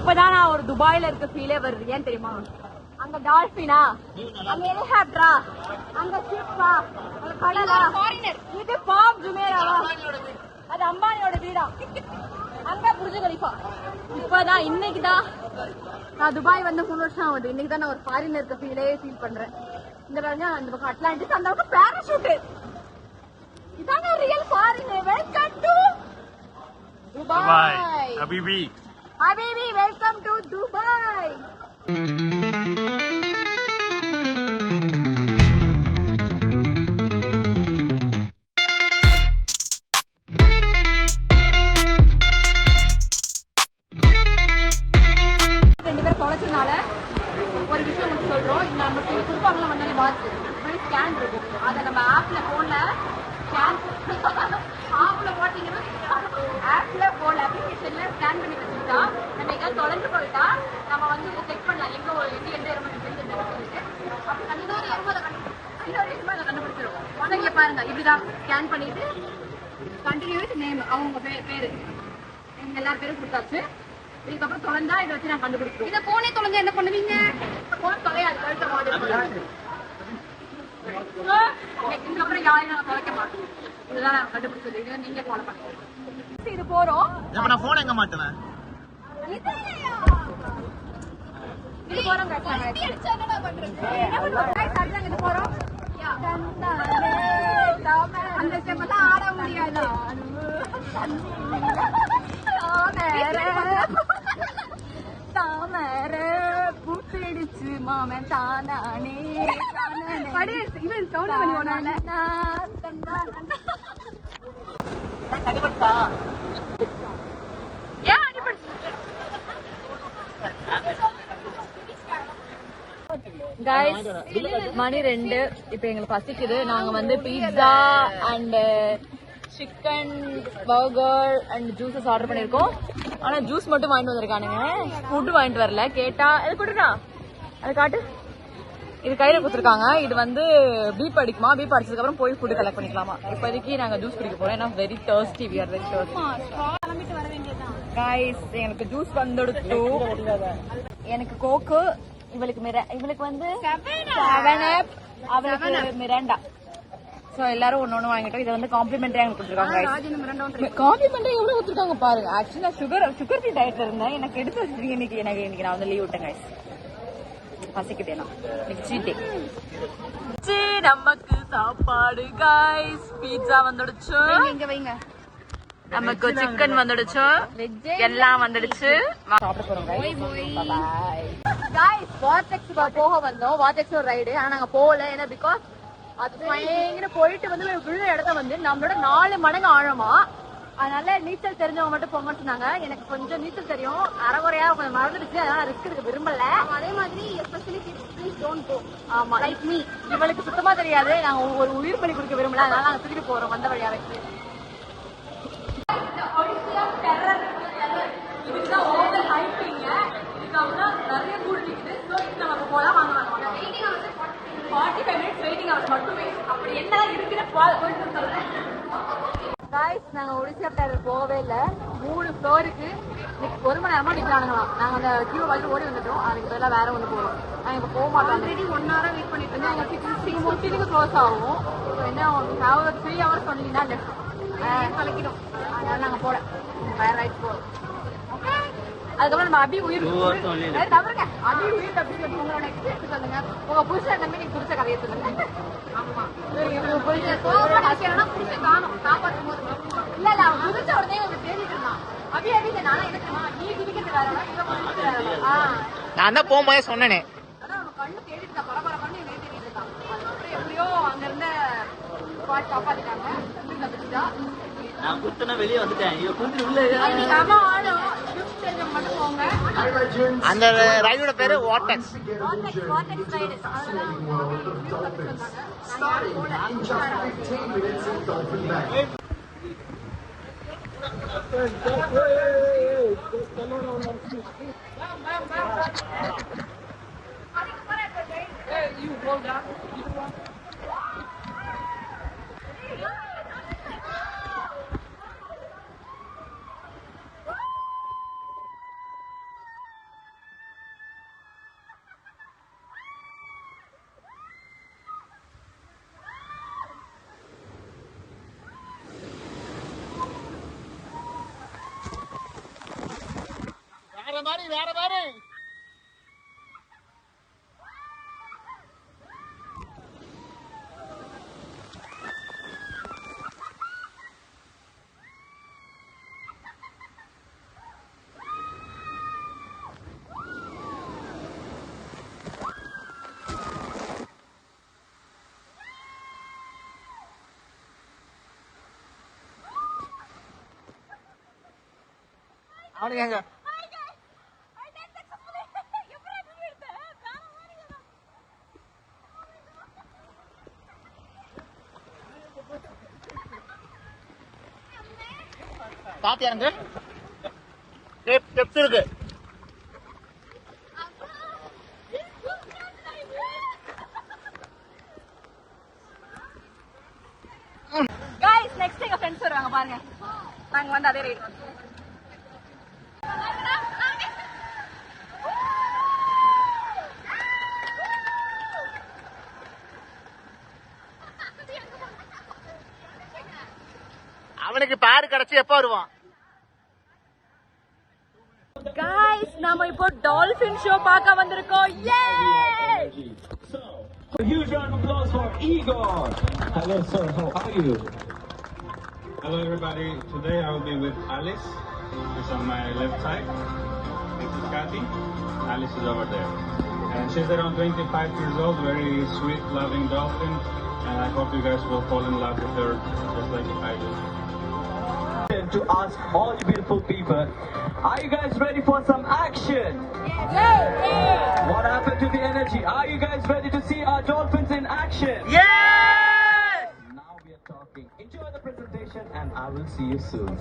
இப்பதான் நான் ஒரு துபாயில இருக்க ஃபீலே வருது. ஏன் தெரியுமா? அங்க டால்பினா, அங்க ஹெலிகாப்டரா, அங்க ஷிப்பா, அங்க கடலா, இது பாம் ஜுமேராவா, அது அம்பானியோட வீடா, அங்க புர்ஜ் கலிஃபா. இப்பதான் இன்னைக்குதான் நான் துபாய் வந்து 3 வருஷம் ஆகுது. இன்னைக்கு தான் நான் ஒரு ஃபாரின்ல இருக்க ஃபீல் பண்றேன். இந்த பாருங்க, அந்த பக்கம் அட்லாண்டிஸ், அந்த பக்கம் பாராசூட். இதாங்க real foreign. Welcome to Dubai. ஹபீபி வெல்கம் டு துபாய். ஒரு விஷயம் மட்டும் சொல்றோம். நம்ம கொடுப்பாங்களா வந்தாலே வாட்ச் ஸ்கேன் இருக்கும். அதை நம்ம ஆப்ல போன்ல ஸ்கேன் ஆப்ல போட்டீங்கன்னா ஆப்ல போன் அப்ளிகேஷன்ல ஸ்கேன் பண்ணி வச்சுட்டா நம்ம எங்கேயாவது தொலைஞ்சு போயிட்டா நம்ம வந்து செக் பண்ணலாம் எந்த எறும்பு அப்படி இன்னொரு எறும்பு அதை கண்டுபிடிச்சிருவோம். உடனே பாருங்க இப்படிதான் ஸ்கேன் பண்ணிட்டு கண்டினியூஸ் நேம் அவங்க பேரு எங்க எல்லாரும் பேரும் கொடுத்தாச்சு. இதுக்கப்புறம் தொலைஞ்சா இதை வச்சு நான் கண்டுபிடிக்கிறோம். இதை போனே தொலைஞ்சா என்ன பண்ணுவீங்க? போன் தொலையாது, கழுத்த மாதிரி இதுக்கப்புறம் யாரையும் நான் தொலைக்க மாட்டோம். இதுதான் நான் கண்டுபிடிச்சது. இது நீங்க ஃபாலோ பண்ணுங்க. இது போறோம். நான் போன் எங்க மாட்டுவேன்? இது போறோம். இது போறோம். அந்த ஸ்டெப்பெல்லாம் ஆட முடியாது. தாமர பூத்திடுச்சு மாமன் தானானே. இவன் சவுண்ட் பண்ணி Guys, மணி 2. இப்ப எங்களுக்கு பசிக்குது. நாங்க வந்து pizza and chicken burger and juices order பண்ணிருக்கோம். ஆனா ஜூஸ் மட்டும் வாங்கிட்டு வந்திருக்கானுங்க, ஃபுட் வாங்கிட்டு வரல. கேட்டா அது கொடுறா, அது காட்டு. இது கையில கொடுத்துருக்காங்க. இது வந்து பீப் அடிக்குமா, பீப் அடிச்சதுக்கு அப்புறம் போய் ஃபுட் கலெக்ட் பண்ணிக்கலாமா. இப்போதைக்கு நாங்க ஜூஸ் குடிக்க போறோம். ஏன்னா very thirsty, we are very thirsty. Guys, எனக்கு ஜூஸ் வந்துடுச்சு. எனக்கு கோக்கு, இவளுக்கு வந்து 7up, அவளுக்கு மிராண்டா. சோ எல்லாரும் ஒன்னு வாங்கிட்டோம். இதை வந்து காம்ப்ளிமெண்டரியா எனக்கு கொடுத்துருக்காங்க. காம்ப்ளிமெண்டரி எவ்வளவு கொடுத்துருக்காங்க பாருங்க. ஆக்சுவலி நான் சுகர் ஃப்ரீ டயட்ல இருந்தேன். எனக்கு எடுத்து வச்சிருக்கீங்க. இன்னைக்கு நான் வந்து லீவ் விட்டேன் கைஸ். பசிக்கிட்டேனா நமக்கு சாப்பாடு கைஸ். பீட்சா வந்துடுச்சு, நமக்கு சிக்கன் வந்துடுச்சு, எல்லாம் வந்துடுச்சு. சாப்பிட போறோம் கைஸ். வார்டெக்ஸ் போக வந்தோம். வார்டெக்ஸ் ஒரு ரைடு. ஆனா நாங்க போகல. ஏன்னா பிகாஸ் அது பயங்கர போயிட்டு வந்து விழுந்த இடத்த வந்து நம்மளோட 4 மடங்கு ஆழமா. அதனால நீச்சல் தெரிஞ்சவங்க மட்டும் போங்கன்னு சொன்னாங்க. எனக்கு கொஞ்சம் நீச்சல் தெரியும், அரைகுறையா கொஞ்சம் மறந்துடுச்சு. அதனால ரிஸ்க் எடுக்க விரும்பல. அதே மாதிரி எஸ்பெஷலி ப்ளீஸ் டோன்ட் கோ. ஆமா, லைக் மீ. இவளுக்கு சுத்தமா தெரியாது. நாங்க ஒரு உயிர் பலி கொடுக்க விரும்பல. அதனால நாங்க தூக்கிட்டு போறோம் வந்த வழியாவே. இதுக்குதான் ஓவர் ஹைப்பிங்க. இதுக்கப்புறம் நிறைய கூடு நிக்குது. நமக்கு போலாம், வாங்க 45 minutes வெயிட்டிங் ஹவர்ஸ் மட்டுமே. அப்படி என்ன இருக்குன்னு போயிட்டு சொல்றேன். Guys, நாங்க ஒடிசியா டேரர் போகவே இல்லை. 3 ஃப்ளோருக்கு 1 மணி நேரமா நிக்கிறானுங்களாம். நாங்க அந்த கியூ வந்து ஓடி வந்துட்டோம். அதுக்கு பதிலாக வேற ஒன்று போறோம். நாங்க இப்ப போக மாட்டோம். ஆல்ரெடி 1 hour வெயிட் பண்ணிட்டு இருந்தா எங்க கிச்சனுக்கு க்ளோஸ் ஆகும். என்ன 3 hours சொன்னீங்கன்னா லெஃப்ட் கலக்கிடும். அதனால நாங்க போல வேற ரைட் போறோம். அதுக்கப்புறம் நம்ம அபி உயிர் தவிர்க்க அபி உயிர் தப்பி உங்களோட எக்ஸ்பீரியன்ஸ் சொல்லுங்க. உங்க புருஷன் தம்பி நீங்க புருஷ கதையை சொல்லுங்க. ஆமா, புருஷன் புருஷன் காணும் காப்பாற்றும் போது இல்ல அவன் புதுச்ச உடனே உங்களுக்கு தேடிட்டு இருந்தான். அபி நானும் எடுத்துமா நீ குதிக்கிறது வேற. நான் தான் போகும்போதே சொன்னேனே. அதான் அவன் கண்ணு தேடிட்டு தான் பரபரப்பான்னு தேடிட்டு இருக்கான். அதுக்கப்புறம் எப்படியோ அங்க இருந்த காப்பாத்திட்டாங்க. நான் குத்துனா வெளியே வந்துட்டேன். அந்த ரைடோட பேரு வார்டெக்ஸ். மாதிரி அவனுக்கு எங்க பாத்தியா எனக்கு ஸ்டெப்ஸ் இருக்கு. गाइस नेक्स्ट எங்க फ्रेंड्स வருவாங்க பாருங்க. நாங்க வந்து அதே ரைட் அவனுக்கு பாரு கிடைச்சி எப்ப வருவான்? गाइस நாம இப்போ டால்பின் ஷோ பார்க்க வந்திருக்கோம். யே! A huge round of applause for Igor. Hello sir, how are you? Hello everybody, today I will be with Alice, who's on my left side. This is Kathy, Alice is over there. And she's around 25 years old, very sweet, loving dolphin. And I hope you guys will fall in love with her just like I do. To ask all you beautiful people, are you guys ready for some action? What happened to the energy? Are you guys ready to see our dolphins in action? Yes! Now we are talking. Enjoy the presentation and I will see you soon.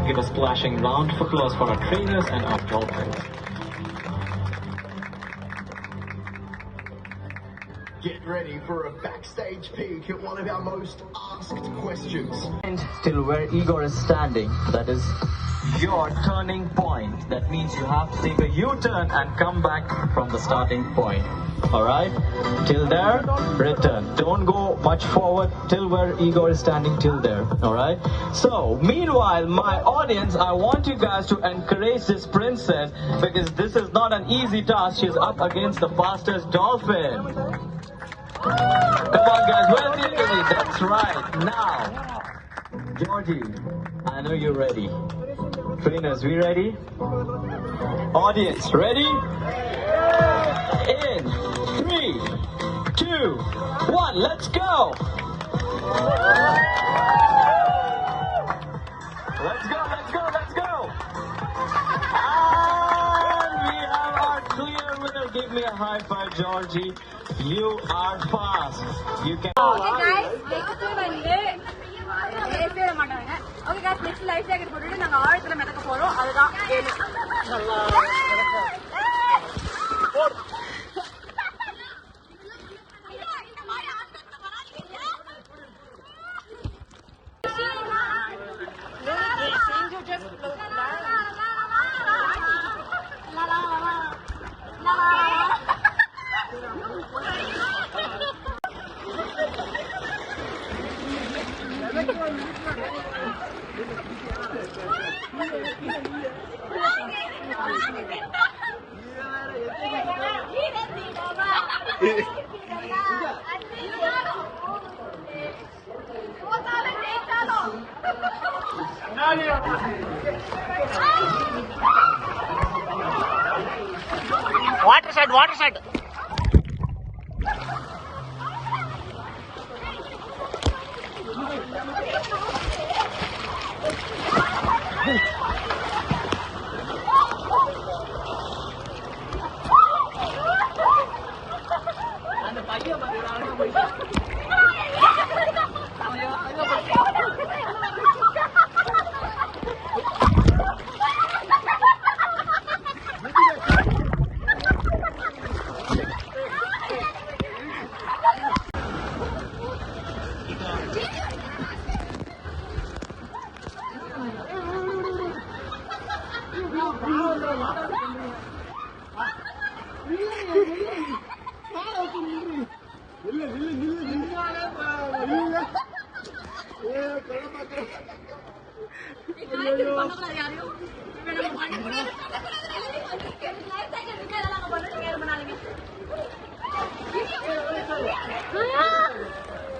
Give a splashing round of applause for our trainers and our dolphins. Get ready for a backstage peek at one of our most asked questions. And till where Igor is standing, that is your turning point. That means you have to take a U-turn and come back from the starting point. Alright? Till there, return. Don't go much forward till where Igor is standing till there. Alright? So, meanwhile, my audience, I want you guys to encourage this princess because this is not an easy task. She's up against the fastest dolphin. Come on guys, well taken. That's right. Now, Georgie, I know you're ready. Trainers, we ready? Audience, ready? In 3, 2, 1, let's go! Let's go, let's go, let's go! And we have our clear winner. Give me a high five, Georgie. You are fast. You can. Okay guys next வந்து ஏசே மாட்டாங்க. Okay guys next life jacket போட்டுட்டு நாங்க ஆழத்துல மிதக்க போறோம். அதுதான் game. Water shot water shot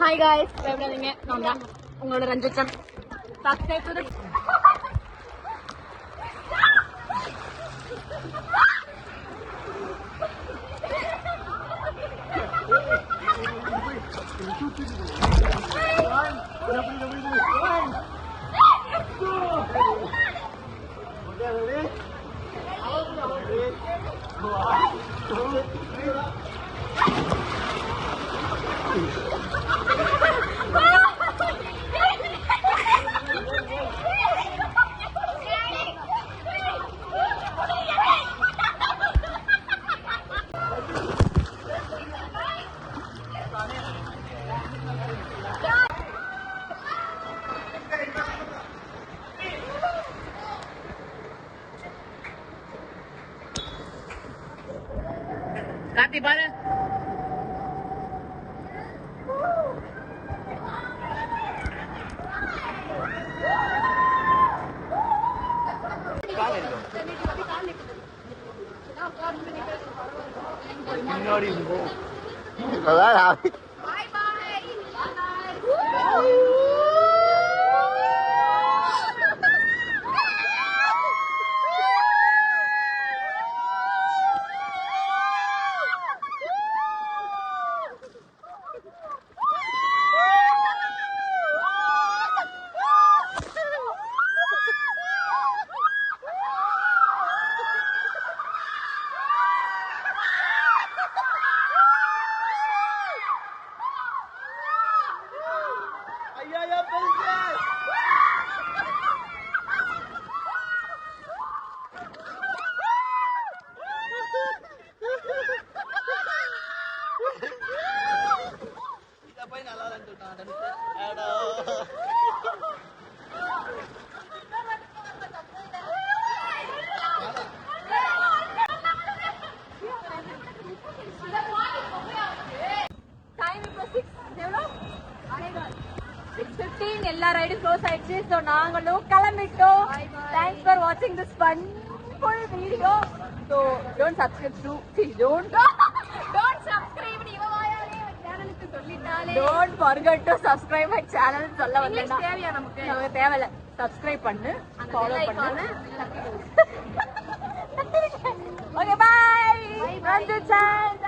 hi guys, பயப்படாதீங்க, நான் தான் உங்களோட Ranjithan. Subscribe to the Karthi பாரு. எல்லா ரைடும் க்ளோஸ் ஆயிடுச்சு. சோ நாங்களும் கிளம்பிட்டோம். தேங்க்ஸ் ஃபார் வாட்சிங் this funful video. So don't subscribe to don't subscribe சேனலுக்கு சொல்லிட்டாலே don't forget to subscribe my channel சொல்ல வந்தேன்னா தேவையா நமக்கு தேவையில்ல. சப்ஸ்கிரைப் பண்ணு, ஃபாலோ பண்ணு. Okay bye. ரஞ்சித் சார்.